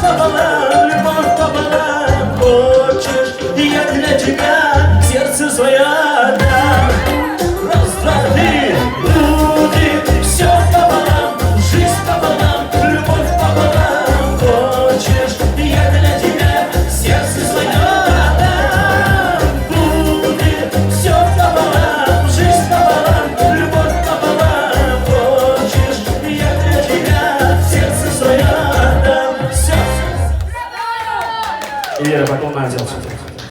пополам, любовь пополам. Хочешь, я для тебя сердце свое отдам. Раз, два, три, люди, все пополам, жизнь пополам, любовь пополам. Хочешь, я для тебя сердце свое отдам. Будет все пополам, жизнь пополам, любовь пополам. Хочешь, я для тебя сердце свое отдам. Все. И Вера, потом на отдел.